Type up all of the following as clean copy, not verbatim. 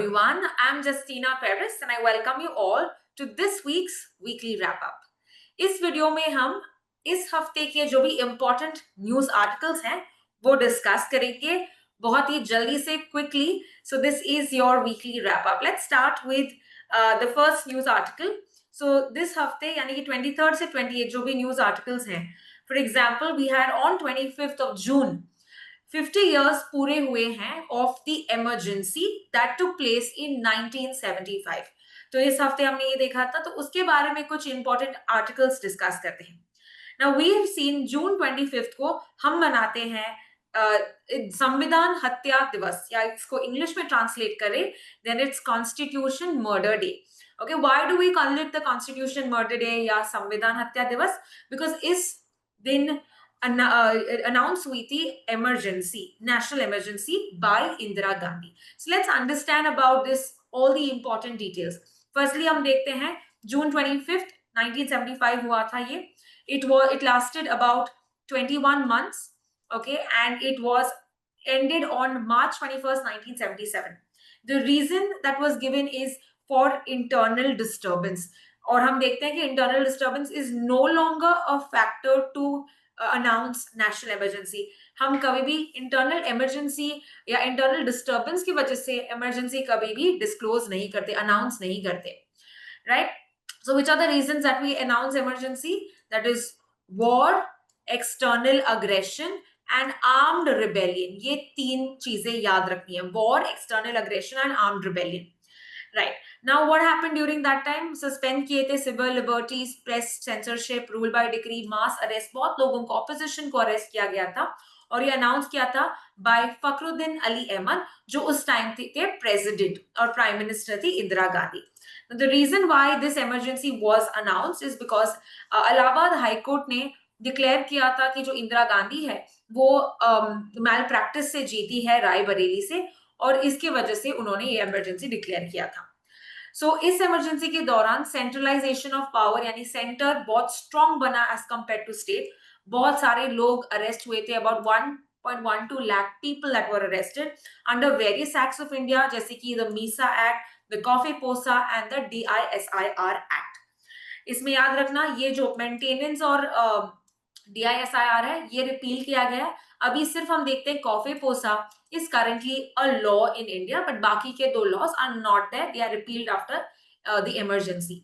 everyone. I'm Justina Paris and I welcome you all to this week's weekly wrap up. इस video में हम इस हफ्ते के जो भी इम्पोर्टेंट न्यूज आर्टिकल्स हैं वो डिस्कस करेंगे बहुत ही जल्दी से quickly. So this is your weekly wrap up. Let's start with the first news article. So this हफ्ते यानी कि 23rd से 28 जो भी न्यूज आर्टिकल्स हैं, for example we had on 25th of June 50 years पूरे हुए हैं of the emergency that took place in 1975. तो इस हफ्ते हमने ये देखा था, तो उसके बारे में कुछ इंपॉर्टेंट आर्टिकल्स डिस्कस करते हैं. नाउ वी हैव सीन जून 25 को हम मनाते हैं संविधान हत्या दिवस, या इसको इंग्लिश में ट्रांसलेट करें then it's constitution murder day. Okay, why do we call it the constitution murder day या संविधान हत्या दिवस? बिकॉज इस दिन अनाउंस हुई थी emergency, national emergency by Indira Gandhi. So let's understand about this, all the important details. Firstly हम देखते हैं June 25th 1975 हुआ था ये. It lasted about 21 months, okay, and it was ended on March 21st 1977. The reason that was given is for internal disturbance. और हम देखते हैं कि internal disturbance is no longer a factor to announce national emergency. हम कभी भी internal emergency या internal disturbance की वजह से इमरजेंसी कभी भी डिस्क्लोज नहीं करते, अनाउंस नहीं करते, right? So which are the reasons that we announce emergency? That is war, external aggression and armed rebellion. ये तीन चीजें याद रखनी है, war, external aggression and armed rebellion. Right. Now what happened during that time? Suspend किए थे civil liberties, press censorship, rule by decree, mass arrest. बहुत लोगों को, opposition को arrest किया गया था और ये अनाउंस किया था by फखरुद्दीन अली अहमद, जो उस टाइम थे प्रेसिडेंट, और प्राइम मिनिस्टर थी Indira Gandhi. The reason why this emergency was announced is because Allahabad high court ने डिक्लेयर किया था कि जो इंदिरा गांधी है वो मैल प्रैक्टिस से जीती है रायबरेली से, और इसकी वजह से उन्होंने ये इमरजेंसी डिक्लेयर किया था. सो इस इमरजेंसी के दौरान सेंट्रलाइजेशन ऑफ पावर यानी सेंटर बहुत स्ट्रॉन्ग बना एज कंपेयर टू स्टेट. बहुत सारे लोग अरेस्ट हुए थे, about 1.12 lakh people that were arrested under various acts of India, जैसे कि the Misa act, the coffee पोसा एंड द DISIR एक्ट. इसमें याद रखना ये जो मेंटेनेंस और DISIR है ये रिपील किया गया. अभी सिर्फ हम देखते हैं कॉफी पोसा is currently a law in India, but बाकी के दो laws are not there. They are repealed after the emergency.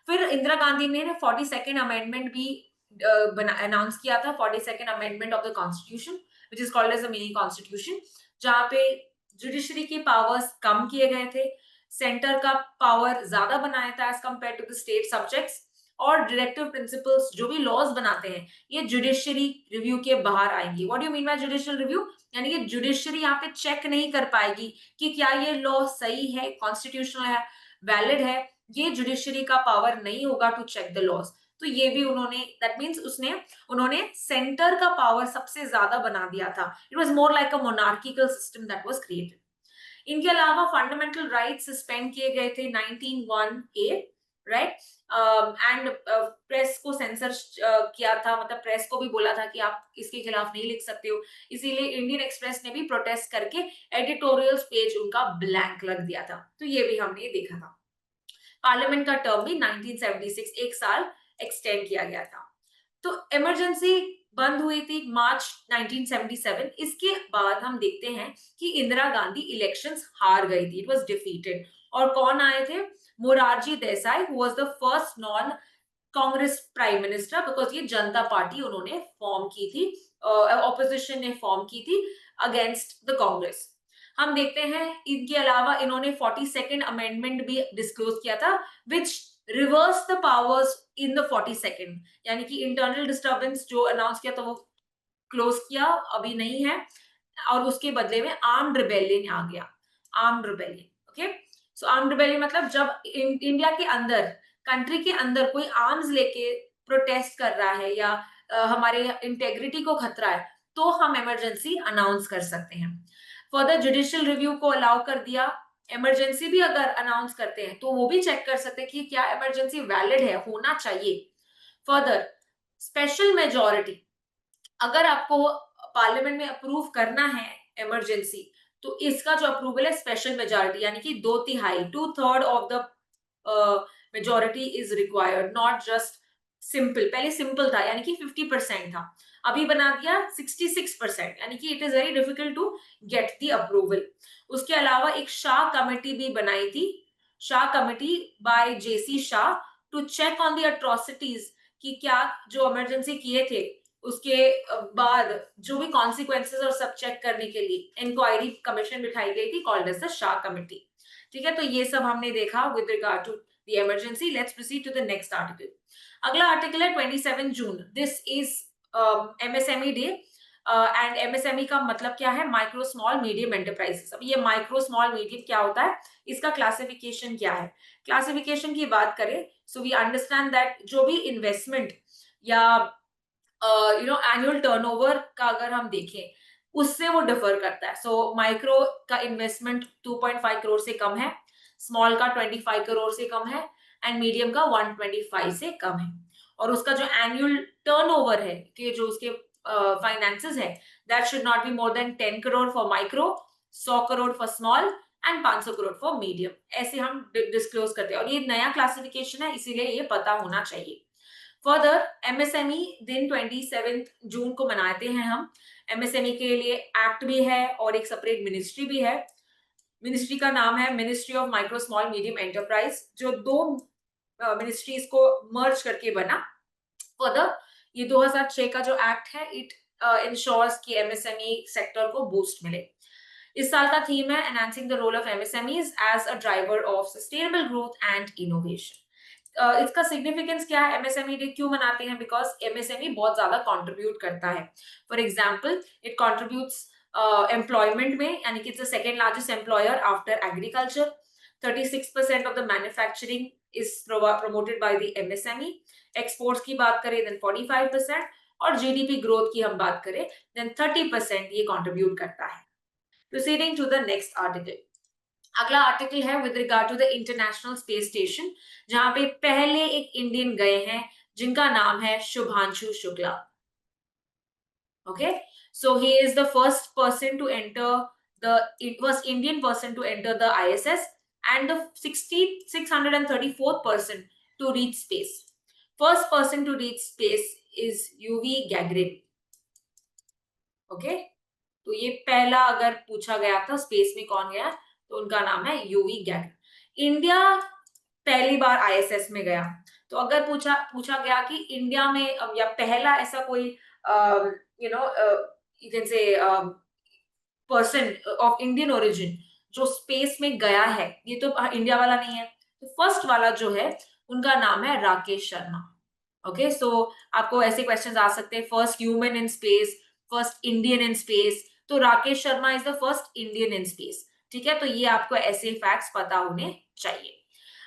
फिर इंदिरा गांधी ने 42nd amendment भी अनाउंस किया था, 42nd amendment of the constitution, which is called as a mini constitution, जहाँ पे जुडिशरी के पावर्स कम किए गए थे, सेंटर का पावर ज्यादा बनाया था as compared to the state subjects, और डायरेक्टिव प्रिंसिपल्स जो भी लॉज बनाते हैं ये जुडिशरी रिव्यू के बाहर आएंगी. What do you mean by judicial review? यानी कि जुडिशरी यहाँ पे चेक नहीं कर पाएगी कि क्या ये लॉ सही है, कॉन्स्टिट्यूशनल है, वैलिड है. ये जुडिशरी का पावर नहीं होगा टू चेक द लॉज. तो ये भी उन्होंने, दैट मीन्स उन्होंने सेंटर का पावर सबसे ज्यादा बना दिया था. It was more like a monarchical system that was created. इनके अलावा फंडामेंटल राइट्स सस्पेंड किए गए थे 1901A, राइट? एंड प्रेस को सेंसर किया था, मतलब प्रेस को भी बोला था कि आप इसके खिलाफ नहीं लिख सकते हो. इसीलिए इंडियन एक्सप्रेस ने भी प्रोटेस्ट करके एडिटोरियल्स पेज उनका ब्लैंक लग दिया था. तो ये भी हमने देखा था. पार्लियामेंट का टर्म भी 1976 एक साल एक्सटेंड किया गया था. तो इमरजेंसी बंद हुई थी मार्च 1977. इसके बाद हम देखते हैं कि इंदिरा गांधी इलेक्शंस हार गई थी, इट वाज डिफीटेड. और कौन आए थे? Morarji Desai, who was the first non Congress prime minister, because ये जनता पार्टी उन्होंने फॉर्म की थी, ऑपोजिशन ने फॉर्म की थी अगेंस्ट द कांग्रेस. हम देखते हैं इनके अलावा इन्होंने 42nd अमेंडमेंट भी डिस्क्लोज किया था, which reverse the powers in the 42nd. यानी कि इंटरनल डिस्टर्बेंस जो अनाउंस किया था वो क्लोज किया, अभी नहीं है, और उसके बदले में आर्म्ड रिबेलियन आ गया. Armed rebellion, okay. So armed rebellion मतलब जब इंडिया के अंदर, कंट्री के अंदर कोई आर्म्स लेके प्रोटेस्ट कर रहा है या हमारे इंटेग्रिटी को खतरा है, तो हम इमरजेंसी अनाउंस कर सकते हैं. फर्दर जुडिशियल रिव्यू को अलाउ कर दिया. इमरजेंसी भी अगर अनाउंस करते हैं तो वो भी चेक कर सकते हैं कि क्या इमरजेंसी वैलिड है, होना चाहिए. फर्दर स्पेशल मेजॉरिटी, अगर आपको पार्लियामेंट में अप्रूव करना है इमरजेंसी, तो इसका जो अप्रूवल है स्पेशल मेजॉरिटी यानी कि 2/3 2/3 of the majority is required, not just simple. पहले सिंपल था यानी कि 50% था, अभी बना दिया 66% यानी कि it is very difficult to get the approval. उसके अलावा एक शाह कमेटी भी बनाई थी, Shah committee by J C Shah, to check on the atrocities कि क्या जो इमरजेंसी किए थे उसके बाद जो भी कॉन्सिक्वेंसेस और सब चेक करने के लिए इंक्वायरी कमीशन बिठाई गई थी called as the Shah committee. ठीक है, तो ये सब हमने देखा with regard to the emergency. Let's proceed to the next article. अगला आर्टिकल है 27 June. This is MSME day and MSME का मतलब क्या है? Micro small medium enterprises. अब ये माइक्रो स्मॉल मीडियम क्या होता है, इसका क्लासिफिकेशन क्या है? क्लासिफिकेशन की बात करें सो वी अंडरस्टैंड दैट जो भी इन्वेस्टमेंट या एनुअल टर्नओवर का अगर हम देखें उससे वो डिफर करता है। सो माइक्रो का इन्वेस्टमेंट 2.5 करोड़ से कम है, स्मॉल का 25 करोड़ से कम है एंड मीडियम का 125 से कम है। और उसका जो एनुअल टर्नओवर है कि जो उसके फाइनेंसेस है that should not be more than 10 crore for micro, 100 crore for small and 500 crore for medium. ऐसे हम डिस्क्लोज करते हैं और ये नया क्लासिफिकेशन है इसीलिए ये पता होना चाहिए। फर्दर एमएसएमई दिन 27 जून को मनाते हैं हम। एमएसएमई के लिए एक्ट भी है और एक सेपरेट मिनिस्ट्री भी है। मिनिस्ट्री का नाम है ministry of micro small medium enterprise, जो दो मिनिस्ट्रीज को मर्ज करके बना। फर्दर ये 2006 का जो एक्ट है इट इंश्योर्स कि एमएसएमई सेक्टर को बूस्ट मिले। इस साल का थीम है enhancing the role of MSMEs as a driver of sustainable growth and innovation. इसका सिग्निफिकेंस क्या है? एमएसएमई डे क्यों मनाते हैं? बिकॉज एमएसएमई बहुत ज्यादा कंट्रीब्यूट करता है। For example it contributes employment में, यानी कि it's the second largest employer after agriculture. 36% of the manufacturing is promoted by the MSME. Exports की बात करें देन 45%, और जीडीपी ग्रोथ की हम बात करें देन 30% ये कंट्रीब्यूट करता है। Proceeding to the next article. अगला आर्टिकल है with regard to the international space station, जहां पे पहले एक इंडियन गए हैं जिनका नाम है Shubhanshu Shukla. Okay, so he is the first person to enter first Indian person to enter the ISS and the 634th person to reach space. First person to reach space is UV Gagarin. Okay, तो ये पहला अगर पूछा गया था space में कौन गया तो उनका नाम है यूवी गैगरिन। इंडिया पहली बार आईएसएस में गया, तो अगर पूछा गया कि इंडिया में या पहला ऐसा कोई यू नो यू कैन से पर्सन ऑफ इंडियन ओरिजिन जो स्पेस में गया है, ये तो इंडिया वाला नहीं है। तो फर्स्ट वाला जो है उनका नाम है राकेश शर्मा। ओके, सो आपको ऐसे क्वेश्चंस आ सकते हैं, first human in space, first Indian in space, तो Rakesh Sharma is the first Indian in space. ठीक है, तो ये आपको ऐसे फैक्ट्स पता होने चाहिए।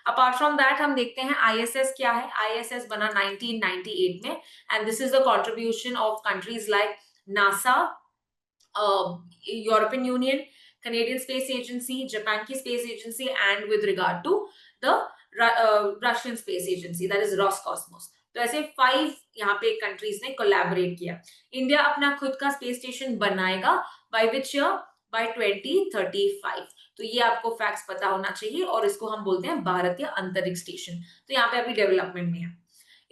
अपार्ट फ्रॉम दैट हम देखते हैं आईएसएस क्या है। आईएसएस बना 1998 में and this is the contribution of countries like NASA, European Union, Canadian Space Agency, Japan की space agency and with regard to the Russian space agency that is Roscosmos. तो ऐसे 5 यहाँ पे कंट्रीज ने कोलैबोरेट किया। India अपना खुद का स्पेस स्टेशन बनाएगा बाय विच ईयर? बाय 2035। तो ये आपको फैक्ट्स पता होना चाहिए और इसको हम बोलते हैं भारतीय अंतरिक्ष स्टेशन। तो यहाँ पे अभी डेवलपमेंट में है।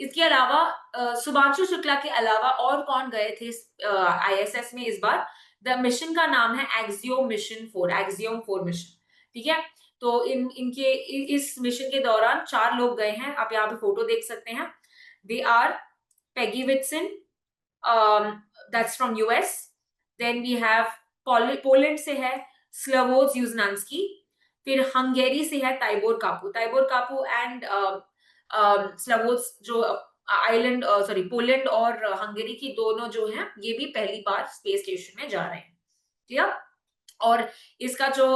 इसके अलावा शुभांशु शुक्ला के अलावा और कौन गए थे आईएसएस में इस बार? द मिशन का नाम है एक्सियोम मिशन 4, एक्सियोम 4 मिशन। ठीक है, तो इनके इस मिशन के दौरान 4 लोग गए हैं, आप यहाँ पे फोटो देख सकते हैं। They are Peggy Whitson, that's from US. Then we have Poland से है स्लावोज यूजनांस्की, फिर हंगेरी से है ताइबोर कापू एंड स्लावोज जो आइलैंड सॉरी पोलैंड और हंगेरी की दोनों जो हैं ये भी पहली बार स्पेस स्टेशन में जा रहे हैं। ठीक है, और इसका जो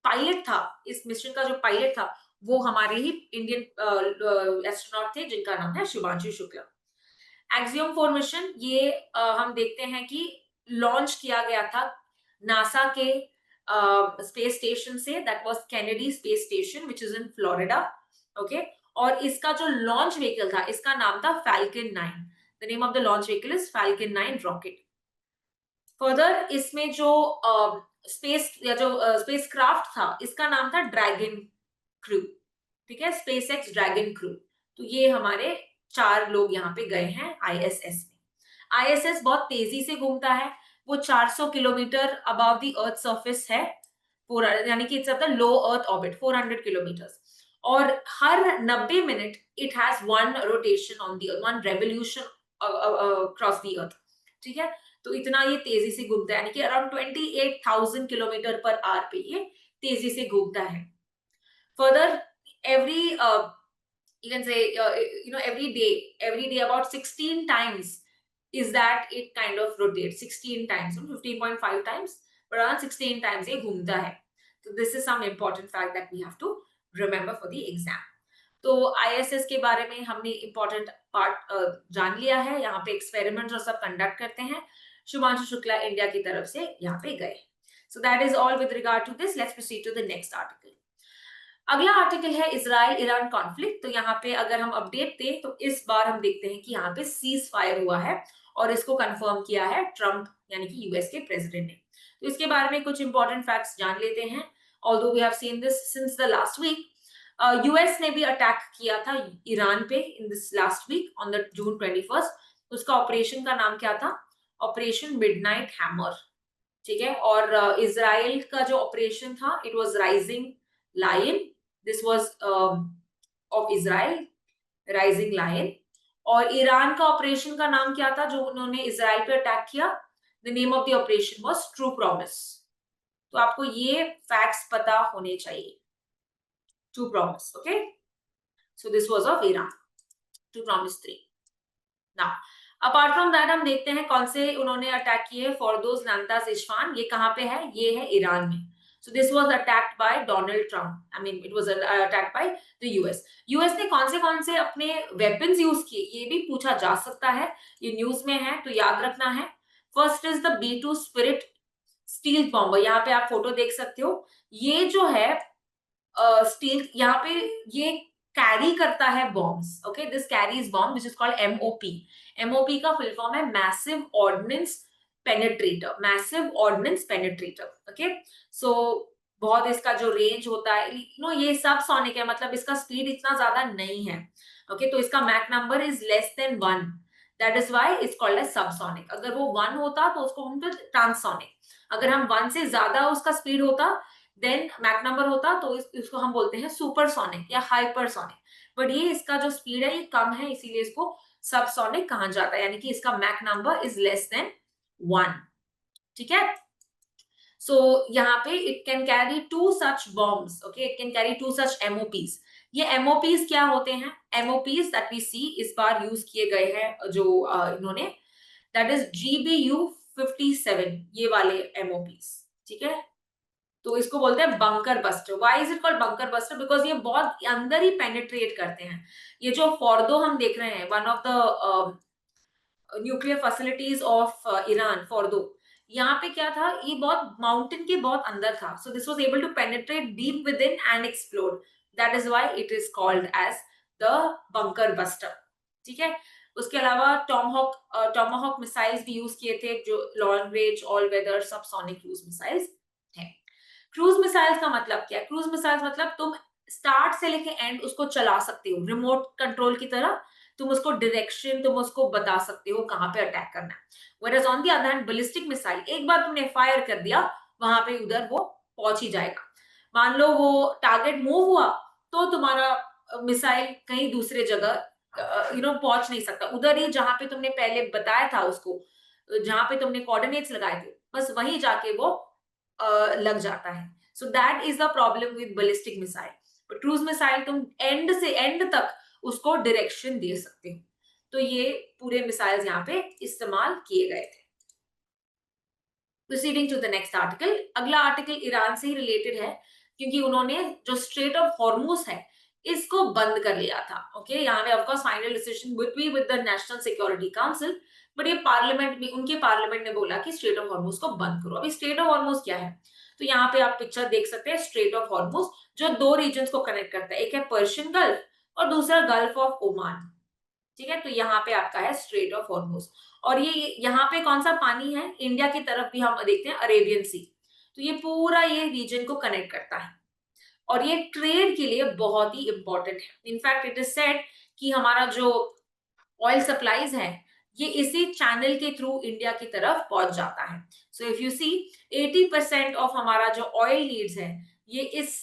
पायलट था, इस मिशन का जो पायलट था वो हमारे ही इंडियन एस्ट्रोनॉट थे जिनका नाम है शुभांशु शुक्ला। एक्सियोम 4 मिशन ये हम देखते हैं कि लॉन्च किया गया था नासा के स्पेस स्टेशन से, that was Kennedy space station which is in Florida. Okay, और इसका जो लॉन्च व्हीकल था इसका नाम था falcon 9। The name of the launch vehicle is falcon 9 rocket. Further इसमें जो स्पेस या जो स्पेस क्राफ्ट था, इसका नाम था ड्रैगन क्रू। ठीक है, स्पेस एक्स ड्रैगन क्रू। तो ये हमारे 4 लोग यहाँ पे गए हैं आईएसएस में। आईएसएस बहुत तेजी से घूमता है, वो 400 kilometre above the earth surface है पूरा, यानी कि it's at the low earth orbit 400 kilometres. और हर 90 minute it has one rotation on the, one revolution cross the earth. ठीक है, तो इतना ये तेजी से घूमता है, यानी कि अराउंड 28,000 किलोमीटर पर आवर पे ये तेजी से घूमता है। Further every you can say every day about 16 times is that it kind of rotates 16 times, 15.5 times, but around 16 times ये घूमता है। So this is some important fact that we have to remember for the exam. तो ISS के बारे में हमने important part जान लिया है। यहाँ पे experiments और सब conduct करते हैं। शुभांशु शुक्ला इंडिया की तरफ से यहाँ पे गए। So that is all with regard to this. Let's proceed to the next article. अगला आर्टिकल है इजराइल ईरान कॉन्फ्लिक्ट। तो यहाँ पे अगर हम अपडेट दें तो इस बार हम देखते हैं कि यहाँ पे सीज फायर हुआ है और इसको कंफर्म किया है ट्रंप यानी कि यूएस के प्रेसिडेंट ने। तो इसके बारे में कुछ इंपॉर्टेंट फैक्ट्स जान लेते हैं। Although we have seen this since the last week, US ने भी अटैक किया था ईरान पे in this last week on the June 21। उसका ऑपरेशन का नाम क्या था? Operation midnight hammer. ठीक है, और इजराइल का जो ऑपरेशन था it was rising lion. This was of Israel, rising lion. और ईरान का ऑपरेशन का नाम क्या था जो उन्होंने इजराइल पे अटैक किया? The name of the operation was true promise. तो आपको ये फैक्ट्स पता होने चाहिए। True promise, okay, so this was of Iran, true promise 3। Now apart from that हम देखते हैं कौन से उन्होंने अटैक किए। फॉरदोज, नांतास, इस्फहान, ये कहाँ पे है? ये है ईरान में। So this was attacked by Donald Trump. I mean, it was attacked by the US. US ने कौन से अपने वेपन्स यूज किए, ये भी पूछा जा सकता है। ये न्यूज में है तो याद रखना है। First is the B2 spirit steel bomber. यहाँ पे आप फोटो देख सकते हो। ये जो है स्टील, यहाँ पे ये कैरी करता है bombs. Okay, this carries bomb which is called MOP। MOP का फुल फॉर्म है massive ordnance penetrator, massive ordnance penetrator. Okay, so बहुत इसका जो रेंज होता है, ये सब सोनिक है, मतलब इसका स्पीड इतना ज्यादा नहीं है। ओके, तो इसका Mach number is less than 1, that is why it's called as subsonic. अगर वो 1 होता तो उसको हम ट्रांससोनिक। अगर हम 1 से ज्यादा उसका स्पीड होता, देन मैक नंबर होता, तो इसको हम बोलते हैं सुपरसोनिक या हाइपरसोनिक। बट ये इसका जो स्पीड है ये कम है, इसीलिए इसको सबसोनिक कहा जाता है, यानी कि इसका Mach number is less than 1। ठीक है, सो यहाँ पे it can carry 2 such bombs. Okay, it can carry 2 such MOPs। ये MOPs क्या होते हैं? MOPs दैट वी सी इस बार यूज किए गए हैं जो इन्होंने, दैट इज GBU-57, ये वाले MOPs। ठीक है, तो इसको बोलते हैं bunker buster. Why is it called bunker buster? Because ये बहुत अंदर ही पेनिट्रेट करते हैं। ये जो फॉर्दो हम देख रहे हैं, one of the nuclear facilities of Iran, Fordow, यहाँ पे क्या था, ये बहुत माउंटेन के बहुत अंदर था। So this was able to penetrate deep within and explode, that is why it is called as the bunker buster. ठीक है, उसके अलावा टॉमहॉक मिसाइल्स भी यूज किए थे, जो long range all weather subsonic cruise missiles है। Cruise missiles का मतलब क्या है? क्रूज मिसाइल्स मतलब तुम स्टार्ट से लेके एंड उसको चला सकते हो, रिमोट कंट्रोल की तरह। तुम उसको डायरेक्शन, तुम उसको बता सकते हो कहां पे अटैक करना है। Whereas on the other hand ballistic missile, एक बार तुमने फायर कर दिया, वहां पे उधर वो पहुंच ही जाएगा। मान लो वो टारगेट मूव हुआ तो तुम्हारा मिसाइल कहीं दूसरे जगह पहुंच नहीं सकता, उधर ही जहां पे तुमने पहले बताया था उसको, जहां पे तुमने कोऑर्डिनेट्स लगाए थे, बस वहीं जाके वो लग जाता है। So that is the problem with ballistic missile. Cruise missile तुम एंड से एंड तक उसको डायरेक्शन दे सकते हो। तो ये पूरे मिसाइल्स यहाँ पे इस्तेमाल किए गए थे। Proceeding to the next article, अगला आर्टिकल ईरान से ही रिलेटेड है, क्योंकि उन्होंने जो स्ट्रेट ऑफ हॉर्मुज है इसको बंद कर लिया था। ओके, यहाँ पे of course final decision would be with the national security council, but ये पार्लियामेंट में, उनके पार्लियामेंट ने बोला कि स्ट्रेट ऑफ हॉर्मुज को बंद करो। अभी स्ट्रेट ऑफ हॉर्मुज क्या है? तो यहाँ पे आप पिक्चर देख सकते हैं, स्ट्रेट ऑफ हॉर्मुज जो 2 रीजन को कनेक्ट करता है, एक है पर्शियन गल्फ और दूसरा गल्फ ऑफ ओमान। ठीक है, तो यहाँ पे आपका है स्ट्रेट ऑफ हॉर्मोज। और ये यहाँ पे कौन सा पानी है, इंडिया की तरफ भी हम देखते हैं अरेबियन सी। तो ये पूरा ये रीजन को कनेक्ट करता है और ये ट्रेड के लिए बहुत ही इंपॉर्टेंट है। इनफैक्ट इट इज सेड कि हमारा जो ऑयल सप्लाईज है ये इसी चैनल के थ्रू इंडिया की तरफ पहुंच जाता है। So if you see 80% of हमारा जो ऑयल नीड्स है ये इस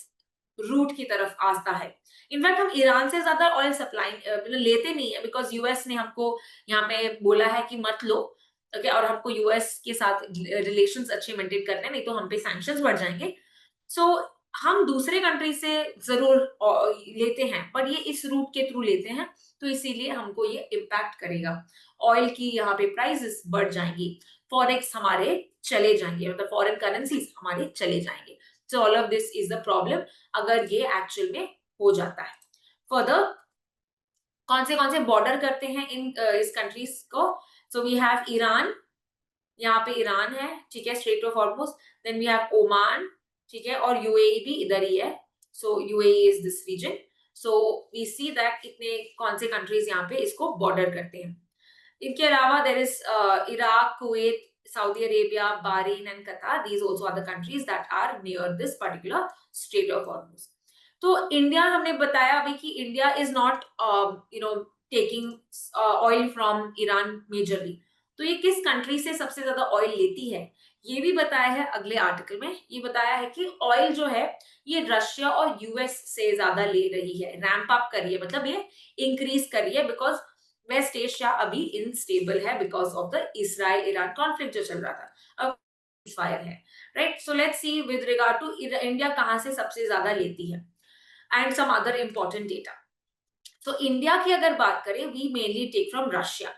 रूट की तरफ आता है। इनफैक्ट हम ईरान से ज्यादा ऑयल सप्लाई लेते नहीं है, बिकॉज यूएस ने हमको यहाँ पे बोला है कि मत लो। ओके, और हमको यूएस के साथ रिलेशंस अच्छे मेंटेन करने हैं, नहीं तो हम पे सैंक्शंस बढ़ जाएंगे। सो हम दूसरे कंट्री से जरूर लेते हैं, पर ये इस रूट के थ्रू लेते हैं, तो इसीलिए हमको ये इम्पैक्ट करेगा। ऑयल की यहाँ पे प्राइसेस बढ़ जाएंगी, फॉरेक्स हमारे चले जाएंगे, मतलब फॉरेन करेंसीज हमारे चले जाएंगे। So all of this is the problem अगर ये एक्चुअल में हो जाता है। फर्दर कौन से बॉर्डर करते हैं इन इस कंट्रीज को? सो वी हैव ईरान, यहाँ पे ईरान है, ठीक है, strait of Hormuz. Then we have Oman, ठीक है, और यूएई भी इधर ही है। So UAE is this region. So we see that इतने कौन से कंट्रीज यहाँ पे इसको बॉर्डर करते हैं। इनके अलावा there is Iraq, Kuwait, Saudi Arabia, Bahrain and Qatar. These also are the countries that are near this particular Strait of Hormuz. तो इंडिया हमने बताया अभी कि India is not taking oil from Iran majorly. तो ये किस country से सबसे ज्यादा ऑयल लेती है ये भी बताया है अगले आर्टिकल में। ये बताया है कि ऑयल जो है ये रशिया और यूएस से ज्यादा ले रही है, रैंप अप कर रही है, मतलब ये इंक्रीज कर रही है, बिकॉज वेस्ट एशिया अभी इनस्टेबल है because of the Israel Iran conflict जो चल रहा था, अब फायर है, right. So let's see with regard to India कहां से सबसे ज्यादा लेती है and some other important data. तो इंडिया की अगर बात करें, we mainly take from Russia,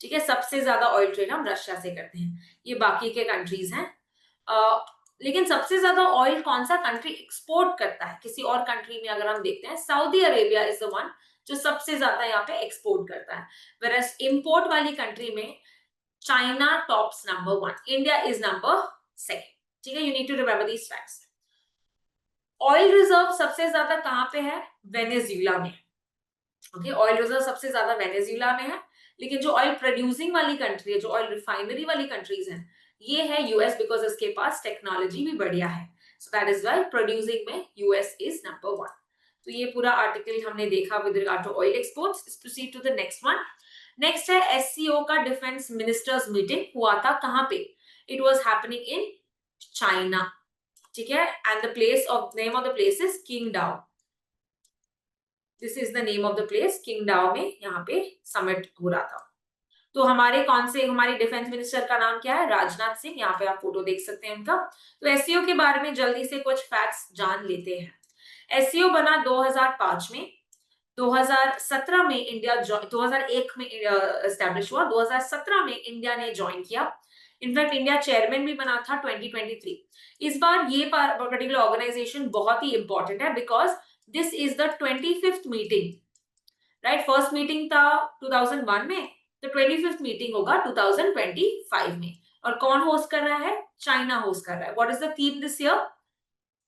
ठीक है, सबसे ज्यादा ऑयल ट्रेड हम रशिया से करते हैं, ये बाकी के कंट्रीज हैं। लेकिन सबसे ज्यादा ऑयल कौन सा कंट्री एक्सपोर्ट करता है किसी और कंट्री में अगर हम देखते हैं, Saudi Arabia is the one जो सबसे ज्यादा यहाँ पे एक्सपोर्ट करता है। वेरएस इंपोर्ट वाली कंट्री में China tops number 1, India is number 2, ठीक है, you need to remember these facts. Oil reserve सबसे ज्यादा कहां पे है? वेनेजुएला में। ओके, ऑयल रिजर्व सबसे ज्यादा वेनेजुएला में है, लेकिन जो ऑयल प्रोड्यूसिंग वाली कंट्री है, जो ऑयल रिफाइनरी वाली कंट्रीज हैं, ये है यूएस, बिकॉज इसके पास टेक्नोलॉजी भी बढ़िया है। So that is why producing में यूएस इज नंबर 1। तो ये पूरा आर्टिकल हमने देखा with regard to oil exports. Let's proceed to the next one. Next है एससीओ का डिफेंस मिनिस्टर्स मीटिंग हुआ था कहां पे? It was happening in China, ठीक है, and the place of name of the place is Qingdao. This is the name of the place, Qingdao में यहाँ पे समिट हो रहा था। तो हमारे हमारे डिफेंस मिनिस्टर का नाम क्या है? राजनाथ सिंह। यहाँ पे आप फोटो देख सकते हैं उनका। तो एससीओ के बारे में जल्दी से कुछ फैक्ट्स जान लेते हैं। एससीओ बना 2005 में, 2017 में इंडिया 2001 में एस्टैब्लिश हुआ, 2017 में इंडिया ने ज्वाइन किया। इनफैक्ट इंडिया चेयरमैन भी बना था 2023। इस बार ये पर्टिकुलर ऑर्गेनाइजेशन बहुत ही इंपॉर्टेंट है, because this is the 25th meeting, right. First meeting था 2001 में, तो 25th मीटिंग होगा 2025 में। और कौन होस्ट कर रहा है? चाइना होस्ट कर रहा है। What is the theme this year?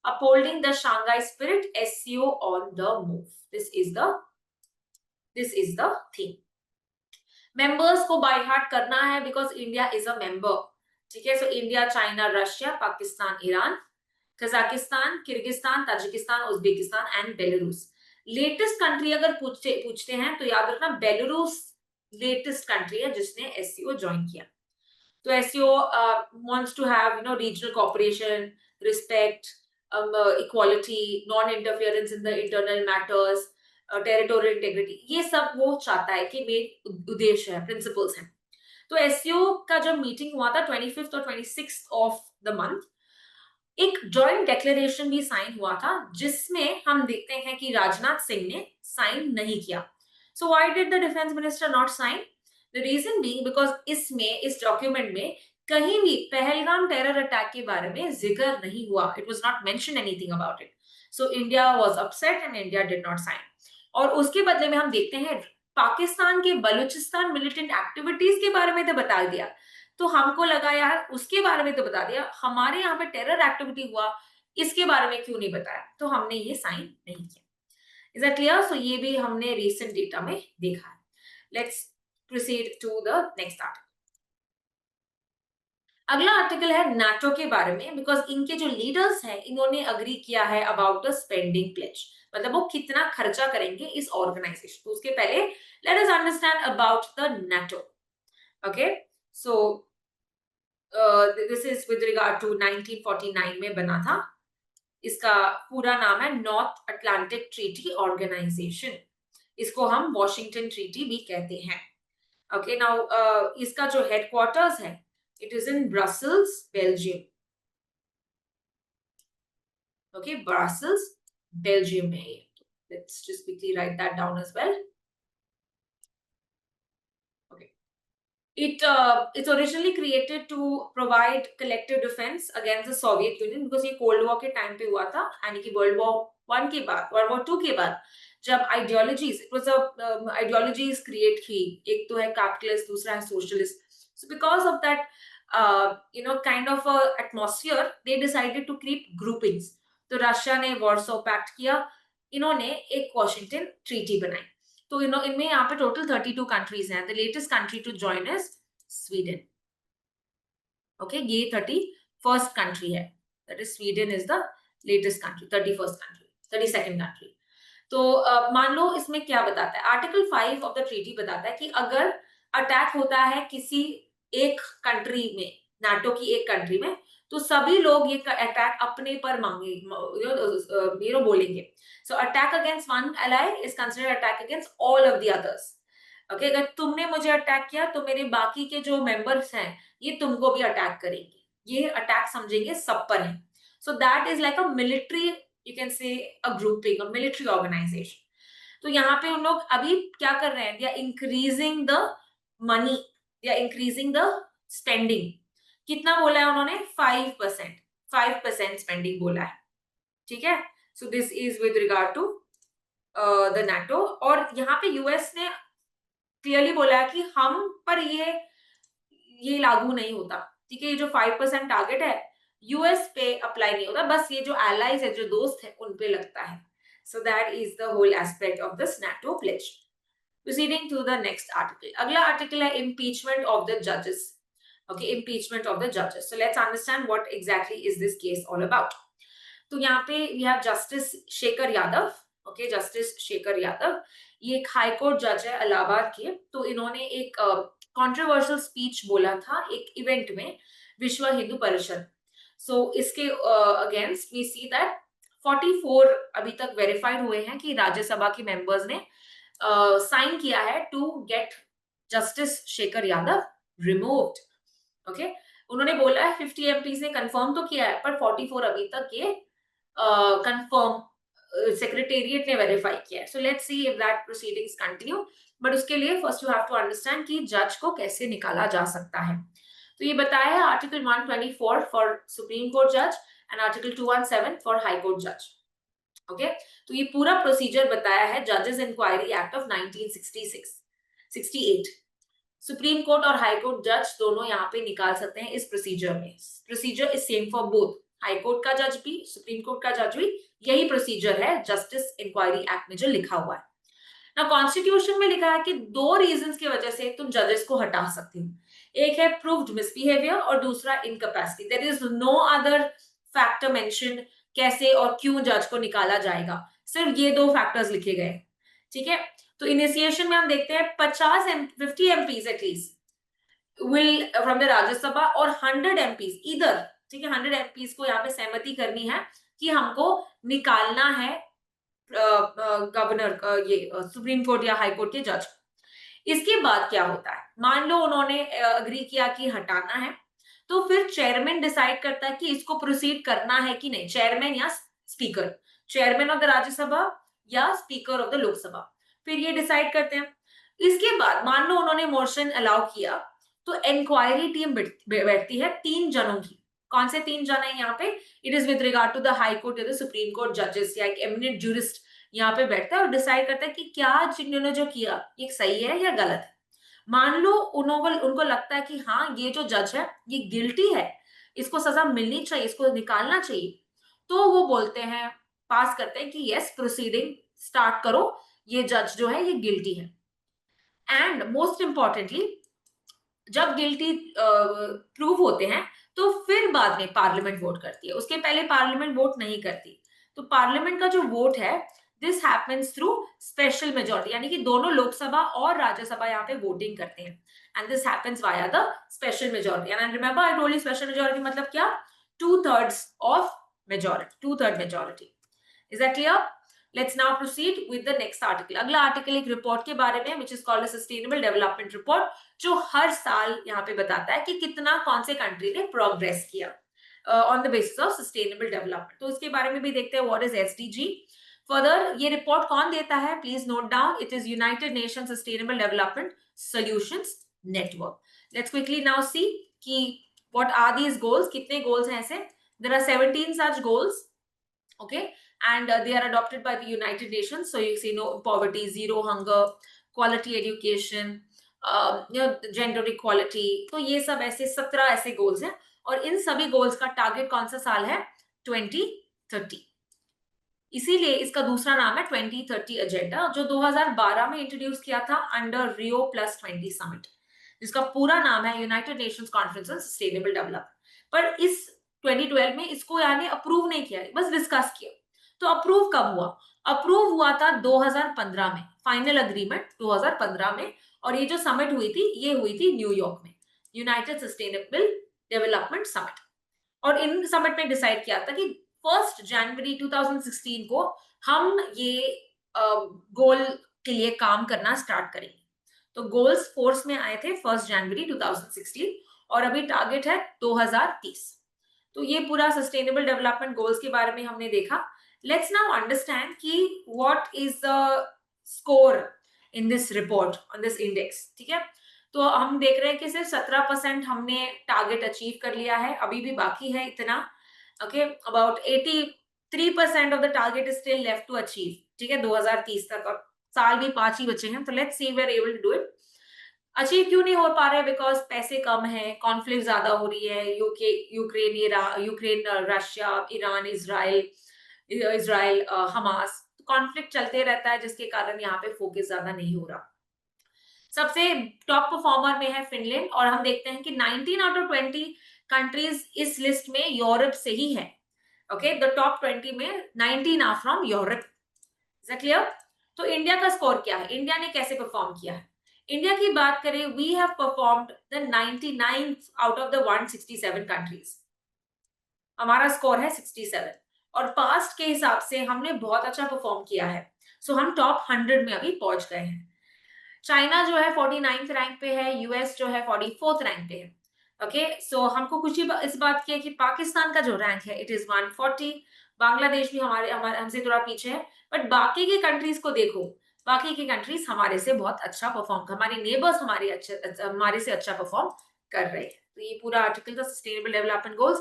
upholding the Shanghai spirit, SCO on the move. This is the theme. Members को बाय हार्ट करना है because India is a member, ठीक है। So India, China, Russia, Pakistan, Iran, Kazakhstan, Kyrgyzstan, Tajikistan, Uzbekistan and Belarus. Latest country अगर पूछते हैं तो याद रखना बेलारूस लेटेस्ट कंट्री है जिसने एससीओ ज्वाइन किया। तो SCO wants to have regional cooperation, respect, equality, non interference in the internal matters, territorial integrity, ये सब वो चाहता है कि मेन उद्देश्य है, प्रिंसिपल्स हैं। तो एससीओ का जब मीटिंग हुआ था 25th और 26th ऑफ द मंथ, एक जॉइंट डिक्लेरेशन भी साइन हुआ था जिसमें हम देखते हैं कि राजनाथ सिंह ने साइन नहीं किया। So why did the defence minister not sign? The reason being because इस डॉक्यूमेंट में कहीं भी पहलगाम टेरर अटैक के बारे में जिक्र नहीं हुआ। It was not mention anything about it. So India was upset and India did not sign. और उसके बदले में हम देखते हैं पाकिस्तान के बलूचिस्तान मिलिटेंट एक्टिविटीज के बारे में तो बता दिया, तो हमको लगा यार उसके बारे में तो बता दिया, हमारे यहाँ पे टेरर एक्टिविटी हुआ इसके बारे में क्यों नहीं बताया, तो हमने ये साइन नहीं किया। Is that clear? सो ये भी हमने रिसेंट डेटा में देखा है। Let's proceed to the next article. अगला आर्टिकल है नाटो के बारे में, बिकॉज इनके जो लीडर्स हैं इन्होंने अग्री किया है अबाउट द स्पेंडिंग प्लेज, मतलब वो कितना खर्चा करेंगे इस ऑर्गेनाइजेशन। तो उसके पहले let us understand about the NATO. Okay, so this is with regard to 1949 में बना था। इसका पूरा नाम है नॉर्थ अटलांटिक ट्रीटी ऑर्गेनाइजेशन। इसको हम वॉशिंगटन ट्रीटी भी कहते हैं। ओके, नाउ इसका जो हेडक्वार्टर्स है it is in Brussels, Belgium. Okay, Brussels Belgium में है। Let's just quickly write that down as well. It's originally created to provide collective defense against the Soviet Union, because ये cold war के time पे हुआ था, यानी कि world war one के बाद, वर्ल्ड वॉर टू के बाद, जब ideologies it was ideologies create की। एक तो है कैपिटलिस्ट, दूसरा है socialist. So because of that kind of atmosphere they decided to create groupings. तो रशिया ने वॉर्सो पैक्ट किया, इन्होंने एक वॉशिंगटन ट्रीटी बनाई। तो इनमें यहाँ पे टोटल 32 कंट्रीज हैं। The latest country to join is Sweden. Okay, ये 31st कंट्री है, that is Sweden is the latest country, 31st country, 32nd country. तो मान लो इसमें क्या बताता है, आर्टिकल 5 ऑफ द ट्रीटी बताता है कि अगर अटैक होता है किसी एक कंट्री में, नाटो की एक कंट्री में, तो सभी लोग ये अटैक अपने पर मांगे बोलेंगे। So attack against one ally is considered attack against all of the others. Okay, अगर तुमने मुझे अटैक किया तो मेरे बाकी के जो मेंबर्स हैं ये तुमको भी अटैक करेंगे, ये अटैक समझेंगे सब पर है। So that is like a military, you can say a grouping, a military organisation. तो यहाँ पे उन लोग अभी क्या कर रहे हैं, they are increasing the money, they are increasing the spending. कितना बोला है उन्होंने, 5%, 5% स्पेंडिंग बोला है। ठीक है, so this is with regard to the NATO. और यहाँ पे यूएस ने क्लियरली बोला है कि हम पर ये लागू नहीं होता। ठीक है, ये जो 5% टारगेट है यूएस पे अप्लाई नहीं होता, बस ये जो एलाइज है, जो दोस्त है, उन पे लगता है। So that is the whole aspect of this NATO pledge. Proceeding to the next article. अगला आर्टिकल है impeachment of the judges. Okay, impeachment of the judges. So let's understand what exactly is this case all about. तो यहाँ पे we have Justice Shekhar Yadav. Okay, Justice Shekhar Yadav, ये एक high court जज है इलाहाबाद के। तो इन्होंने एक कंट्रोवर्शियल स्पीच बोला था एक इवेंट में, विश्व हिंदू परिषद। सो इसके अगेंस्ट वी सी दैट 44 अभी तक वेरीफाइड हुए हैं कि राज्यसभा के मेंबर्स ने साइन किया है to get justice Shekhar Yadav removed. Okay, उन्होंने बोला है 50 एमपीज ने कंफर्म तो किया है, पर 44 अभी तक ये कंफर्म सेक्रेटेरिएट ने वेरीफाई किया है। So let's see if that proceedings continue. But उसके लिए first you have to understand कि जज को कैसे निकाला जा सकता है। तो ये बताया है आर्टिकल 124 फॉर सुप्रीम कोर्ट जज and article 217 for high court जज। ओके, तो ये पूरा प्रोसीजर बताया है जजेस inquiry act of 1968। Supreme court और हाई कोर्ट जज दोनों यहाँ पे निकाल सकते हैं इस प्रोसीजर में। Procedure is same for both, high court का जज भी, सुप्रीम कोर्ट का जज भी, यही प्रोसीजर है जस्टिस इंक्वायरी एक्ट में जो लिखा हुआ है ना। कॉन्स्टिट्यूशन में लिखा है कि 2 रीजंस की वजह से तुम जजेस को हटा सकते हो, एक है प्रूव्ड मिसबिहेवियर और दूसरा incapacity. There is no other factor mentioned कैसे और क्यों जज को निकाला जाएगा, सिर्फ ये 2 फैक्टर्स लिखे गए। ठीक है, तो इनिशिएशन में हम देखते हैं 50 MPs at least will from the Rajya Sabha और 100 एमपीज इधर। ठीक है, 100 एमपीज को यहाँ पे सहमति करनी है कि हमको निकालना है गवर्नर, ये सुप्रीम कोर्ट या हाई कोर्ट के जज। इसके बाद क्या होता है, मान लो उन्होंने अग्री किया कि हटाना है, तो फिर चेयरमैन डिसाइड करता है कि इसको प्रोसीड करना है कि नहीं। चेयरमैन या speaker, chairman of the Rajya Sabha या स्पीकर ऑफ द लोकसभा, फिर ये डिसाइड करते हैं। इसके बाद मान लो उन्होंने मोशन अलाउ किया, तो इंक्वायरी टीम बैठती है 3 जनों की। कौन से 3 जन है यहाँ पे, it is with regard to the high court या द सुप्रीम कोर्ट जजेस या एक एमिनेंट ज्यूरिस्ट यहाँ पे बैठता है और डिसाइड करता है कि क्या जिन्होंने जो किया ये सही है या गलत है। मान लो उनको लगता है कि हाँ ये जो जज है ये गिल्टी है, इसको सजा मिलनी चाहिए, इसको निकालना चाहिए, तो वो बोलते हैं, पास करते हैं कि यस प्रोसीडिंग स्टार्ट करो, ये जज जो है ये गिल्टी है। एंड मोस्ट इंपॉर्टेंटली जब गिल्टी प्रूव होते हैं तो फिर बाद में पार्लियामेंट वोट करती है, उसके पहले पार्लियामेंट वोट नहीं करती। तो पार्लियामेंट का जो वोट है this happens through special majority, यानी कि दोनों लोकसभा और राज्यसभा यहाँ पे वोटिंग करते हैं and this happens via the special majority. And remember I told you special majority मतलब क्या, 2/3 of majority, 2/3 majority. Is that clear? Let's now proceed with the next article. अगला आर्टिकल एक रिपोर्ट के बारे में which is called a sustainable development report, जो हर साल यहाँ पे बताता है कि कितना कौन से कंट्री ने प्रोग्रेस किया on the basis of sustainable development. तो इसके बारे में भी देखते हैं व्हाट इज एसडीजी। फर्दर ये रिपोर्ट कौन देता है, please note down, it is United Nation sustainable development solutions network. Let's quickly now see कि व्हाट आर दीज गोल्स, कितने गोल्स हैं ऐसे। There are 17 such goals, okay, and they are adopted by the United Nations. So you see, no poverty, zero hunger, quality education, gender equality. तो ये सब ऐसे 17 ऐसे goals हैं और इन सभी गोल्स का टारगेट कौन सा साल है, 2030। इसीलिए इसका दूसरा नाम है 2030 एजेंडा, जो 2012 में इंट्रोड्यूस किया था अंडर रियो प्लस 20 समिट, जिसका पूरा नाम है United Nations conference on sustainable development. पर इस 2012 में इसको यानी अप्रूव नहीं किया, बस डिस्कस किया। तो अप्रूव कब हुआ, अप्रूव हुआ था 2015 में, फाइनल अग्रीमेंट 2015 में। और ये जो समिट हुई थी ये हुई थी न्यूयॉर्क में, यूनाइटेड सस्टेनेबल डेवलपमेंट समिट। और इन समिट में डिसाइड किया था कि 1 जनवरी 2016 को हम ये गोल के लिए काम करना स्टार्ट करेंगे। तो गोल्स फोर्स में आए थे 1 जनवरी 2016 और अभी टारगेट है 2030। तो ये पूरा सस्टेनेबल डेवलपमेंट गोल्स के बारे में हमने देखा। लेट्स नाउ अंडरस्टैंड कि what is the score in this report on this index, ठीक है। तो हम देख रहे हैं कि सिर्फ 17% हमने टारगेट अचीव कर लिया है, अभी भी बाकी है इतना, okay. About 83% of the target is still left to achieve, ठीक है, 2030 तक, और साल भी 5 ही बचे हैं। तो let's see we are able to do it. Achieve क्यों नहीं हो पा रहे, बिकॉज पैसे कम है, कॉन्फ्लिक्ट ज्यादा हो रही है, Ukraine Russia, Iran, Israel Hamas, conflict चलते रहता है, जिसके कारण यहाँ पे फोकस ज्यादा नहीं हो रहा। सबसे टॉप परफॉर्मर में है फिनलैंड, और हम देखते हैं कि 19 आउट ऑफ 20 कंट्रीज इस लिस्ट में यूरोप से ही है, ओके। द टॉप 20 में 19 are from Europe. Is that clear? तो इंडिया का स्कोर क्या है, इंडिया ने कैसे परफॉर्म किया है? इंडिया की बात करें, we have performed the 99 out of the 167 countries, हमारा स्कोर है 67, और पास्ट के हिसाब से हमने बहुत अच्छा परफॉर्म किया है। सो हम टॉप 100 में अभी पहुंच गए हैं। चाइना जो है 49th रैंक पे है, यूएस जो है 44th रैंक पे है, ओके। सो हमको खुशी इस बात की है कि पाकिस्तान का जो रैंक है इट इज 140, बांग्लादेश भी हमारे हमारे हमसे थोड़ा पीछे है, बट बाकी की कंट्रीज को देखो, बाकी की कंट्रीज हमारे से बहुत अच्छा परफॉर्म, हमारे नेबर्स हमारे से अच्छा परफॉर्म कर रहे हैं। तो ये पूरा आर्टिकल था sustainable development goals.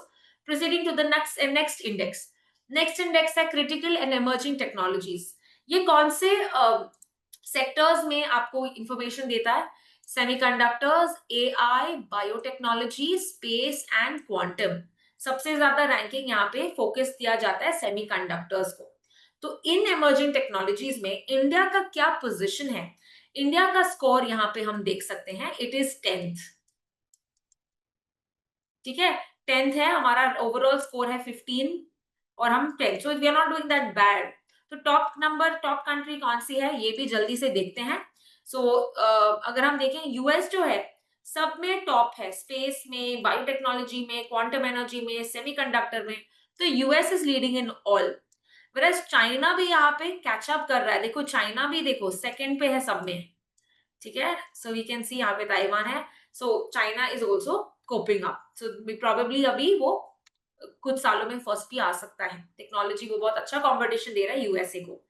Proceeding to the next index. Next index है क्रिटिकल एंड इमर्जिंग टेक्नोलॉजीज। ये कौन से सेक्टर्स में आपको इंफॉर्मेशन देता है? Semiconductors, AI, biotechnology, space and quantum. सबसे ज्यादा रैंकिंग यहाँ पे फोकस दिया जाता है सेमीकंडक्टर्स को। तो इन इमर्जिंग टेक्नोलॉजीज में इंडिया का क्या पोजीशन है? इंडिया का स्कोर यहाँ पे हम देख सकते हैं, इट इज 10th, ठीक है, 10th है हमारा। ओवरऑल स्कोर है 15 और हम 10th, so we are not doing that bad. तो टॉप कंट्री कौन सी है ये भी जल्दी से देखते हैं। सो अगर हम देखें, यूएस जो है सब में टॉप है, स्पेस में, बायोटेक्नोलॉजी में, क्वांटम एनर्जी में, सेमीकंडक्टर में। तो US is leading in all, whereas China भी यहाँ पे कैचअप कर रहा है। देखो चाइना भी देखो सेकंड पे है सब में, ठीक है। सो वी कैन सी यहाँ पे ताइवान है। So China is also coping up, so probably अभी वो कुछ सालों में फर्स्ट भी आ सकता है। टेक्नोलॉजी को बहुत अच्छा कंपटीशन दे रहा है यूएसए को।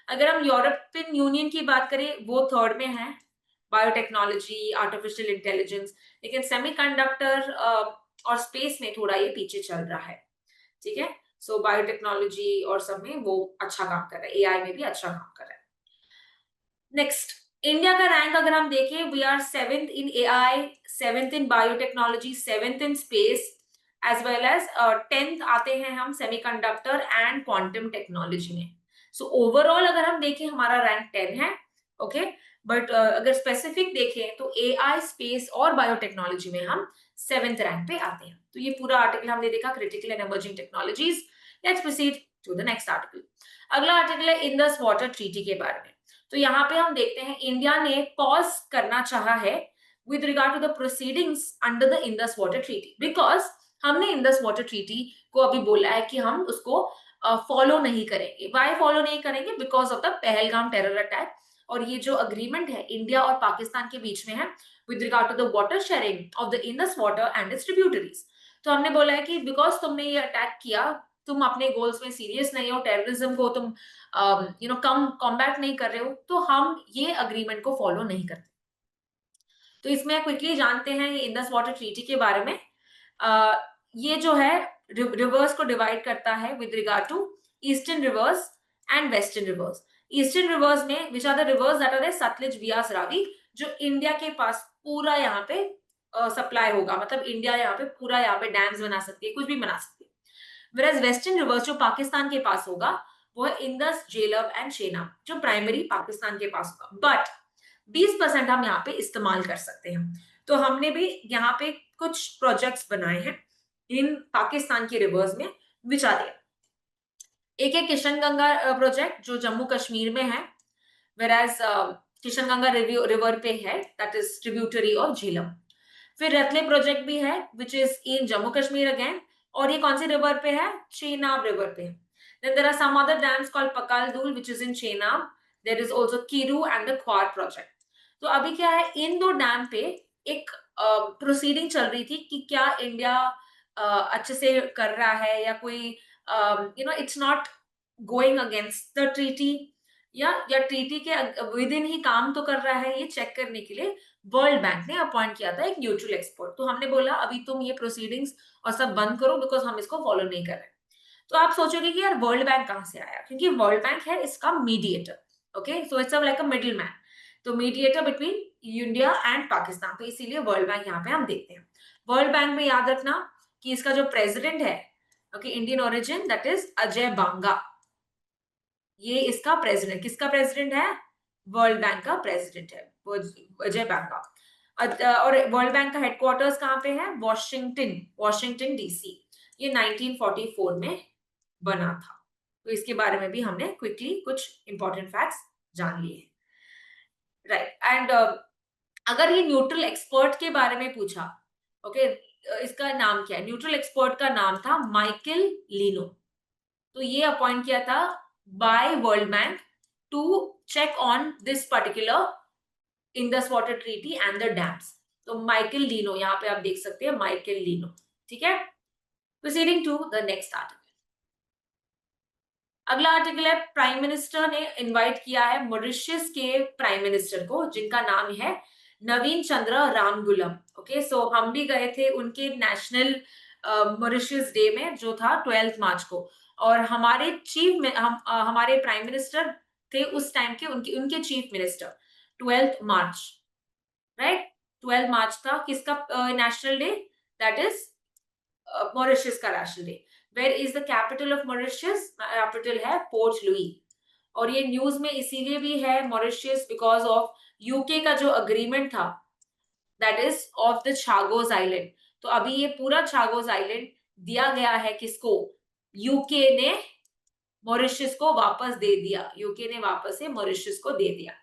अगर हम यूरोपियन यूनियन की बात करें, वो 3rd में है, बायोटेक्नोलॉजी, आर्टिफिशियल इंटेलिजेंस, लेकिन सेमीकंडक्टर और स्पेस में थोड़ा ये पीछे चल रहा है, ठीक है। सो बायोटेक्नोलॉजी और सब में वो अच्छा काम कर रहा है, एआई में भी अच्छा काम कर रहा है। नेक्स्ट, इंडिया का रैंक अगर हम देखें, we are 7th in AI, 7th in biotechnology, 7th in space, as well as 10th आते हैं हम सेमीकंडक्टर एंड क्वांटम टेक्नोलॉजी में। सो ओवरऑल अगर हम देखें हमारा रैंक 10 है, ओके। बट अगर स्पेसिफिक देखें तो एआई, स्पेस और बायोटेक्नोलॉजी में हम 7th रैंक पे आते हैं। तो ये पूरा आर्टिकल हमने देखा critical and emerging technologies. Let's proceed to the next article. अगला आर्टिकल है इंडस वाटर ट्रीटी के बारे में। तो यहाँ पे हम देखते हैं इंडिया ने पॉज करना चाहा है with regard to the proceedings under the Indus water treaty, because हमने इंडस वाटर ट्रीटी को अभी बोला है कि हम उसको फॉलो नहीं करेंगे। वाई फॉलो नहीं करेंगे? Because of the Pahalgam terror attack. और ये जो अग्रीमेंट है इंडिया और पाकिस्तान के बीच में है with regard to the water sharing of the Indus water and its tributaries. तो हमने बोला है कि बिकॉज तुमने ये अटैक किया, तुम अपने गोल्स में सीरियस नहीं हो, टेररिज्म को तुम कम कॉम्बैट नहीं कर रहे हो, तो हम ये अग्रीमेंट को फॉलो नहीं करते। तो इसमें क्विकली जानते हैं ये इंडस वाटर ट्रीटी के बारे में। ये जो है रिवर्स को डिवाइड करता है with regard to eastern rivers and western rivers. Eastern rivers में which are the rivers that are Sutlej, Beas, Ravi, जो इंडिया के पास पूरा यहाँ पे सप्लाई होगा, मतलब इंडिया यहाँ पे पूरा यहाँ पे डैम्स बना सकती है, कुछ भी बना सकती है। Whereas वेस्टर्न रिवर्स जो पाकिस्तान के पास होगा वो है इंडस, झेलम एंड चेनाब, जो प्राइमरी पाकिस्तान के पास होगा। बट 20% हम यहाँ पे इस्तेमाल कर सकते हैं। तो हमने भी यहाँ पे कुछ प्रोजेक्ट्स बनाए हैं इन पाकिस्तान के रिवर्स में, विच आर देयर। एक है किशन गंगा प्रोजेक्ट जो जम्मू कश्मीर में है, वेराज किशन गंगा रिवर पे है, that is tributary of Jhelum. फिर रतले प्रोजेक्ट भी है विच is in Jammu Kashmir again, और ये कौन सी रिवर पे है? चेनाब रिवर पे है। Then there are some other dams called Pakal Dul which is in Chenab. There is also Kiru and the Kwar project. तो अभी क्या है, इन दो डैम पे एक प्रोसीडिंग चल रही थी कि क्या इंडिया अच्छे से कर रहा है या कोई it's not going against the treaty, या ट्रीटी के विद इन ही काम तो कर रहा है, ये चेक करने के लिए वर्ल्ड बैंक ने अपॉइंट किया था एक न्यूट्रल एक्सपर्ट। तो हमने बोला अभी तुम ये प्रोसीडिंग्स और सब बंद करो बिकॉज हम इसको फॉलो नहीं कर रहे। तो आप सोचोगे कि यार वर्ल्ड बैंक कहां से आया, क्योंकि वर्ल्ड बैंक है इसका mediator. Okay, so it's like a middle man, तो mediator between India and Pakistan, तो इसीलिए वर्ल्ड बैंक यहाँ पे हम देखते हैं। वर्ल्ड बैंक में याद रखना कि इसका जो प्रेसिडेंट है, okay, Indian origin, that is Ajay Banga. ये इसका प्रेसिडेंट, किसका प्रेसिडेंट है? वर्ल्ड बैंक का प्रेसिडेंट है अजय बांगा। और वर्ल्ड बैंक का हेडक्वार्टर्स कहाँ पे है? Washington, Washington DC. ये 1944 में बना था। तो इसके बारे में भी हमने क्विकली कुछ इंपॉर्टेंट फैक्ट्स जान लिए हैं, राइट। एंड अगर ये न्यूट्रल एक्सपर्ट के बारे में पूछा, ओके, इसका नाम क्या है? न्यूट्रल एक्सपर्ट का नाम था माइकल लीनो। तो ये अपॉइंट किया था by World Bank to check on this particular Indus water treaty and the dams. तो माइकल लीनो, यहाँ पे आप देख सकते हैं माइकल लीनो, ठीक है। Proceeding to the next article. अगला आर्टिकल है प्राइम मिनिस्टर ने इनवाइट किया है मॉरिशस के प्राइम मिनिस्टर को, जिनका नाम है नवीन चंद्र रामगुलम। ओके, सो हम भी गए थे उनके नेशनल मॉरिशस डे में जो था 12 मार्च को, और हमारे चीफ में हमारे प्राइम मिनिस्टर थे उस टाइम के, उनके chief minister 12 March, right. 12 March था किसका national day? That is Mauritius का national day. Where is the capital of Mauritius? Capital है पोर्ट लुई। और ये न्यूज में इसीलिए भी है मॉरिशस बिकॉज ऑफ यूके का जो अग्रीमेंट था, that is of the Chagos island. तो अभी ये पूरा छागोस आइलैंड दिया गया है किसको? यूके ने मॉरिशस को वापस दे दिया, यूके ने वापस से मॉरिशस को दे दिया।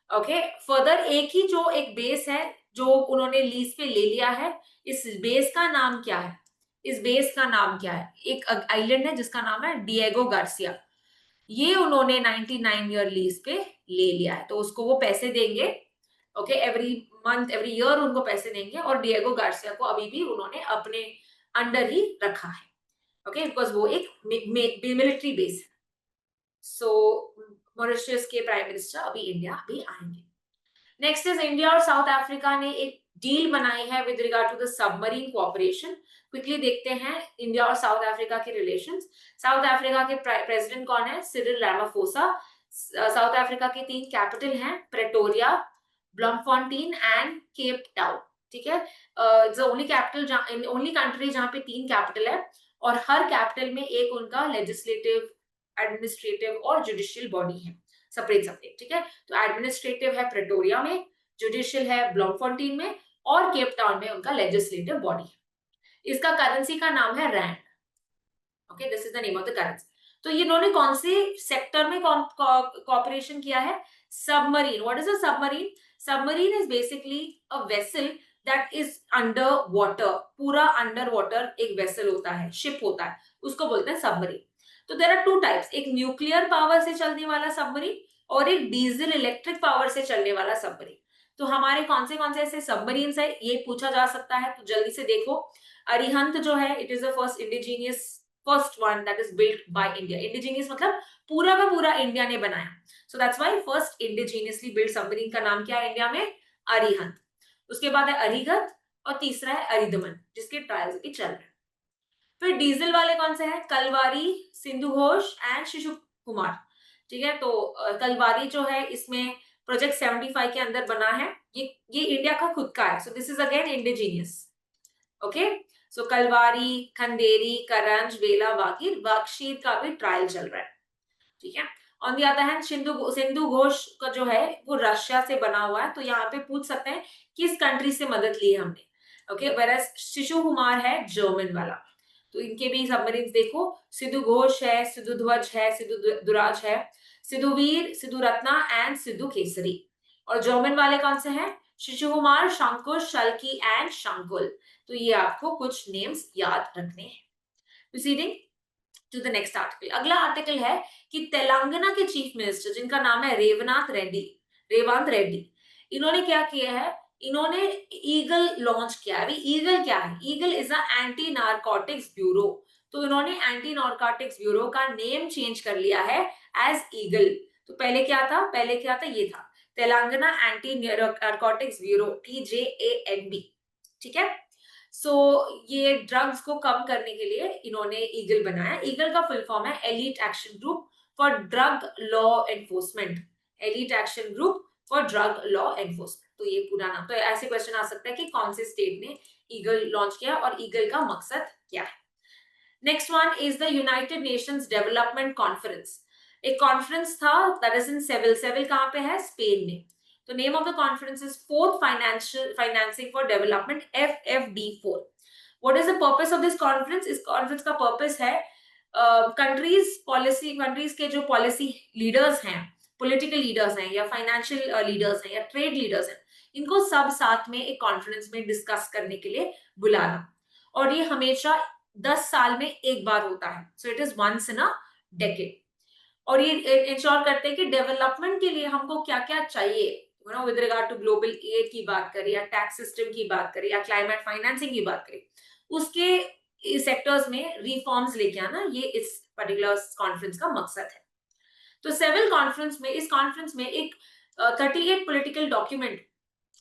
ओके, फर्दर एक ही जो एक बेस है जो उन्होंने लीज पे ले लिया है, इस बेस का नाम क्या है? इस बेस का नाम क्या है? एक आइलैंड है जिसका नाम है डिएगो गार्सिया। ये उन्होंने 99 ईयर लीज पे ले लिया है, तो उसको वो पैसे देंगे। Okay, every month every year उनको पैसे देंगे, और डिएगो गार्सिया को अभी भी उन्होंने अपने अंडर ही रखा है। ओके, बिकॉज वो एक मिलिट्री बेस है। सो मॉरिशस के प्राइम मिनिस्टर अभी इंडिया भी आएंगे। नेक्स्ट इज इंडिया और साउथ अफ्रीका ने एक डील बनाई है with regard to the submarine cooperation. Quickly देखते हैं इंडिया और साउथ अफ्रीका के रिलेशंस। साउथ अफ्रीका के प्रेसिडेंट कौन है? Cyril Ramaphosa. साउथ अफ्रीका के 3 कैपिटल हैं, प्रेटोरिया, ब्लमफॉन्टेन एंड केप टाउन, ठीक है। ओनली कंट्री जहां पे 3 कैपिटल है, और हर कैपिटल में एक उनका लेजिस्लेटिव, एडमिनिस्ट्रेटिव और जुडिशियल बॉडी है। सेपरेट सेपरेट, ठीक है। तो एडमिनिस्ट्रेटिव है प्रेटोरिया में, जुडिशियल है ब्लॉमफोंटेन में, और केप टाउन में उनका लेजिस्लेटिव बॉडी है। इसका करेंसी का नाम है rand. Okay, this is the name of the currency. तो ये इन्होंने कौन से सेक्टर में कॉपरेशन किया है? Submarine. What is a submarine? Submarine is basically a vessel that is under water. पूरा अंडर वाटर एक वेसल होता है, शिप होता है, उसको बोलते हैं सबमरीन। तो देयर आर टू टाइप्स, एक न्यूक्लियर पावर से चलने वाला सबमरीन और एक डीजल इलेक्ट्रिक पावर से चलने वाला सबमरीन। तो हमारे कौन से ऐसे सबमरीन्स है, ये पूछा जा सकता है, तो जल्दी से देखो। अरिहंत जो है, it is the first one that is built by India. Indigenous मतलब पूरा का पूरा इंडिया ने बनाया। So that's why first indigenously built submarine का नाम क्या है इंडिया में? अरिहंत। उसके बाद है अरिगत, और तीसरा है अरिदमन, जिसके ट्रायल्स भी चल रहे हैं। फिर डीजल वाले कौन से हैं? कलवारी, सिंधु घोष एंड शिशु कुमार। ठीक है, तो कलवारी जो है इसमें प्रोजेक्ट 75 के अंदर बना है। ये इंडिया का खुद का है। So this is again indigenous. Okay, so Kalvari, Khanderi, Karanj, Vela, Vagir, वाक्षीर का भी ट्रायल चल रहा है। ठीक है, on the other hand Sindhu Ghosh का जो है वो रशिया से बना हुआ है। तो यहाँ पे पूछ सकते हैं किस कंट्री से मदद ली है हमने। ओके, वेरएस शिशु कुमार है जर्मन वाला। तो इनके भी सबमरीन देखो, सिद्धू घोष है, सिद्धू ध्वज है, सिद्धू दुराज है, सिद्धूवीर, सिद्धू रत्ना एंड सिद्धू केसरी। और जर्मन वाले कौन से हैं? शिशु कुमार, शंकुश, शल्की एंड शंकुल। तो ये आपको कुछ नेम्स याद रखने हैं। Proceeding to the next article. अगला आर्टिकल है कि तेलंगाना के चीफ मिनिस्टर, जिनका नाम है रेवंत रेड्डी, इन्होंने क्या किया है? इन्होंने ईगल लॉन्च किया है। अभी ईगल क्या है? Eagle is a anti narcotics bureau. तो इन्होंने एंटी नारकोटिक्स ब्यूरो का नेम चेंज कर लिया है एज ईगल। तो पहले क्या था? ये था Telangana anti narcotics bureau, TJANB। ठीक है, सो ये ड्रग्स को कम करने के लिए इन्होंने ईगल बनाया। ईगल का फुल फॉर्म है elite action group for drug law enforcement. Elite action group for drug law enforcement, तो ये पूरा नाम। तो ऐसे क्वेश्चन आ सकता है कि कौन से स्टेट ने ईगल लॉन्च किया और ईगल का मकसद क्या है। Next one is the United Nations development conference. एक कॉन्फ्रेंस था that is in swivel. Swivel कहाँ पे है? स्पेन में। तो name of the conference is fourth financing for development, FFD4। What is the purpose of this conference? इस conference का purpose है कंट्रीज के जो पॉलिसी लीडर्स हैं, पॉलिटिकल लीडर्स हैं, या फाइनेंशियल लीडर्स हैं, या ट्रेड लीडर्स हैं, इनको सब साथ में एक कॉन्फ्रेंस में डिस्कस करने के लिए बुलाना। और ये हमेशा 10 साल में एक बार होता है। So it is once in a decade. और ये इंश्योर करते हैं कि डेवलपमेंट के लिए हमको क्या क्या चाहिए, with regard to global aid की बात करें, या टैक्स सिस्टम की बात करें, या क्लाइमेट फाइनेंसिंग की बात करें, उसके सेक्टर्स में रिफॉर्म्स लेके आना, ये इस पर्टिकुलर कॉन्फ्रेंस का मकसद है। तो सेविल कॉन्फ्रेंस में, इस कॉन्फ्रेंस में एक 38 पॉलिटिकल डॉक्यूमेंट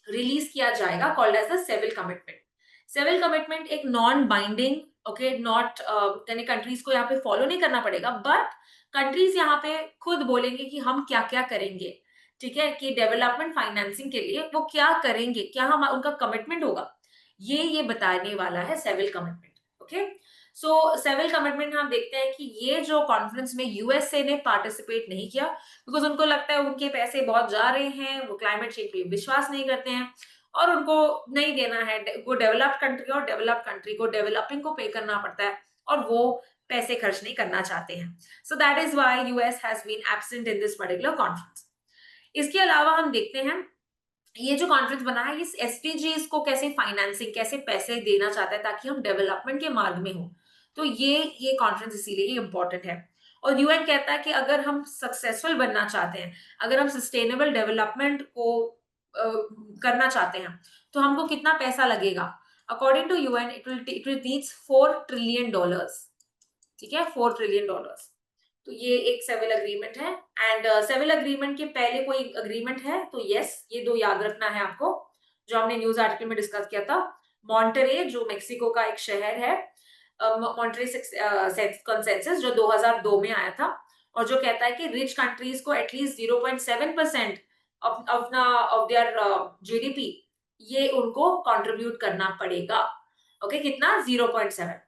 रिलीज किया जाएगा called as the Seville commitment. Seville commitment एक नॉन बाइंडिंग, ओके, नॉट यानी कंट्रीज को यहाँ पे फॉलो नहीं करना पड़ेगा, बट कंट्रीज यहाँ पे खुद बोलेंगे कि हम क्या क्या करेंगे। ठीक है, कि डेवलपमेंट फाइनेंसिंग के लिए वो क्या करेंगे, क्या हम उनका कमिटमेंट होगा, ये बताने वाला है सेविल कमिटमेंट। ओके, सो सेविल कमिटमेंट में हम देखते हैं कि ये जो कॉन्फ्रेंस में यूएसए ने पार्टिसिपेट नहीं किया, बिकॉज उनको लगता है उनके पैसे बहुत जा रहे हैं, वो क्लाइमेट चेंज पे विश्वास नहीं करते हैं, और उनको नहीं देना है। वो डेवलप्ड कंट्री, और डेवलप्ड कंट्री को डेवलपिंग को पे करना पड़ता है, और वो पैसे खर्च नहीं करना चाहते हैं। So that is why US has been absent in this particular conference. इसके अलावा हम देखते हैं ये जो कॉन्फ्रेंस बना है, इस एसडीजीज को कैसे फाइनेंसिंग, कैसे पैसे देना चाहता है ताकि हम डेवलपमेंट के मार्ग में हो। तो ये कॉन्फ्रेंस इसीलिए इम्पोर्टेंट है। और यूएन कहता है कि अगर हम सक्सेसफुल बनना चाहते हैं, अगर हम सस्टेनेबल डेवलपमेंट को करना चाहते हैं, तो हमको कितना पैसा लगेगा? According to UN it will needs $4 trillion. ठीक है, $4 ट्रिलियन। तो ये एक सेविल अग्रीमेंट है। एंड सेविल अग्रीमेंट के पहले कोई अग्रीमेंट है तो यस, ये दो याद रखना है आपको, जो हमने न्यूज आर्टिकल में डिस्कस किया था। मॉन्टरे, जो मेक्सिको का एक शहर है, मॉन्टरे कंसेंसस, जो 2002 में आया था, और जो कहता है कि रिच कंट्रीज को एटलीस्ट 0.7% ऑफ देयर जीडीपी ये उनको कंट्रीब्यूट करना पड़ेगा। ओके, कितना? 0.7।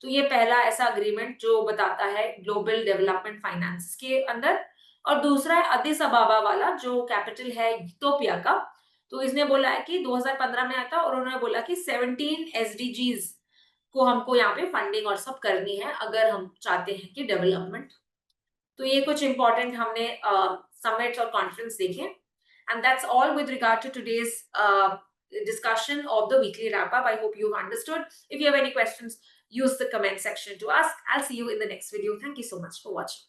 तो ये पहला ऐसा अग्रीमेंट जो बताता है ग्लोबल डेवलपमेंट फाइनेंस के अंदर। और दूसरा है अदिस अबाबा वाला जो कैपिटल है इथियोपिया का। तो इसने बोला है कि 2015 में आया था और उन्होंने बोला कि 17 एसडीजीज को हमको यहाँ पे फंडिंग और सब करनी है अगर हम चाहते हैं कि डेवलपमेंट। तो ये कुछ इंपॉर्टेंट हमने समिट्स और कॉन्फ्रेंस देखे। And that's all with regard to today's discussion of the weekly wrap up. I hope you've understood. If you have any questions, use the comment section to ask. I'll see you in the next video. Thank you so much for watching.